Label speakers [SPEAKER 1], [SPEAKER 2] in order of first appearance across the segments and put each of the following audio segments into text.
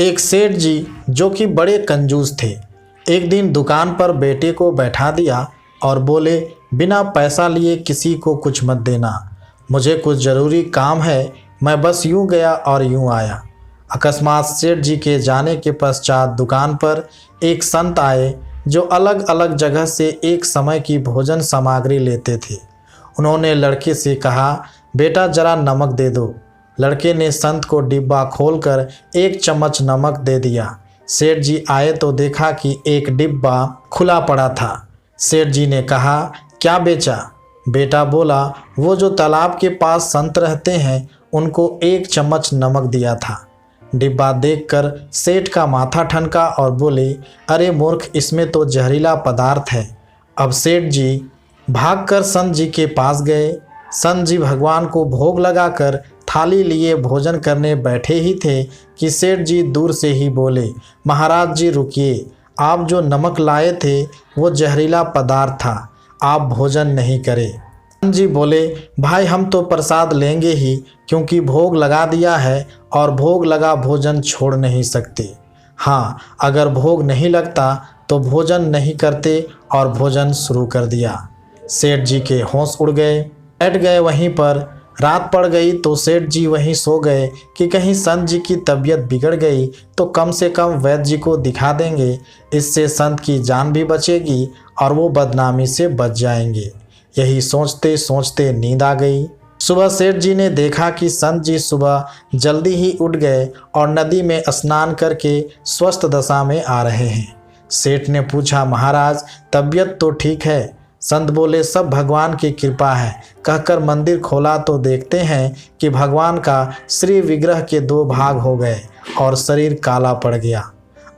[SPEAKER 1] एक सेठ जी जो कि बड़े कंजूस थे, एक दिन दुकान पर बेटे को बैठा दिया और बोले, बिना पैसा लिए किसी को कुछ मत देना। मुझे कुछ ज़रूरी काम है, मैं बस यूँ गया और यूँ आया। अकस्मात सेठ जी के जाने के पश्चात दुकान पर एक संत आए जो अलग अलग जगह से एक समय की भोजन सामग्री लेते थे। उन्होंने लड़के से कहा, बेटा जरा नमक दे दो। लड़के ने संत को डिब्बा खोलकर एक चम्मच नमक दे दिया। सेठ जी आए तो देखा कि एक डिब्बा खुला पड़ा था। सेठ जी ने कहा, क्या बेचा? बेटा बोला, वो जो तालाब के पास संत रहते हैं उनको एक चम्मच नमक दिया था। डिब्बा देखकर सेठ का माथा ठनका और बोले, अरे मूर्ख, इसमें तो जहरीला पदार्थ है। अब सेठ जी भागकर संत जी के पास गए। संत जी भगवान को भोग लगाकर थाली लिए भोजन करने बैठे ही थे कि सेठ जी दूर से ही बोले, महाराज जी रुकिए, आप जो नमक लाए थे वो जहरीला पदार्थ था, आप भोजन नहीं करें। संत जी बोले, भाई हम तो प्रसाद लेंगे ही, क्योंकि भोग लगा दिया है और भोग लगा भोजन छोड़ नहीं सकते। हाँ, अगर भोग नहीं लगता तो भोजन नहीं करते और भोजन शुरू कर दिया। सेठ जी के होश उड़ गए, बैठ गए वहीं पर। रात पड़ गई तो सेठ जी वहीं सो गए कि कहीं संत जी की तबीयत बिगड़ गई तो कम से कम वैद्य जी को दिखा देंगे, इससे संत की जान भी बचेगी और वो बदनामी से बच जाएंगे। यही सोचते सोचते नींद आ गई। सुबह सेठ जी ने देखा कि संत जी सुबह जल्दी ही उठ गए और नदी में स्नान करके स्वस्थ दशा में आ रहे हैं। सेठ ने पूछा, महाराज तबीयत तो ठीक है? संत बोले, सब भगवान की कृपा है। कहकर मंदिर खोला तो देखते हैं कि भगवान का श्री विग्रह के 2 भाग हो गए और शरीर काला पड़ गया।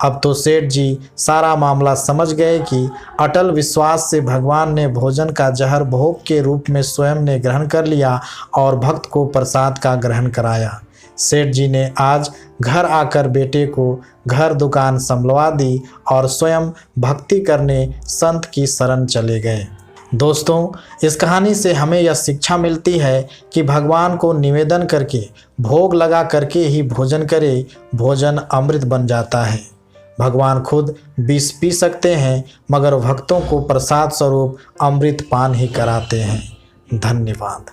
[SPEAKER 1] अब तो सेठ जी सारा मामला समझ गए कि अटल विश्वास से भगवान ने भोजन का जहर भोग के रूप में स्वयं ने ग्रहण कर लिया और भक्त को प्रसाद का ग्रहण कराया। सेठ जी ने आज घर आकर बेटे को घर दुकान संभलवा दी और स्वयं भक्ति करने संत की शरण चले गए। दोस्तों, इस कहानी से हमें यह शिक्षा मिलती है कि भगवान को निवेदन करके भोग लगा करके ही भोजन करें, भोजन अमृत बन जाता है। भगवान खुद विष पी सकते हैं मगर भक्तों को प्रसाद स्वरूप अमृत पान ही कराते हैं। धन्यवाद।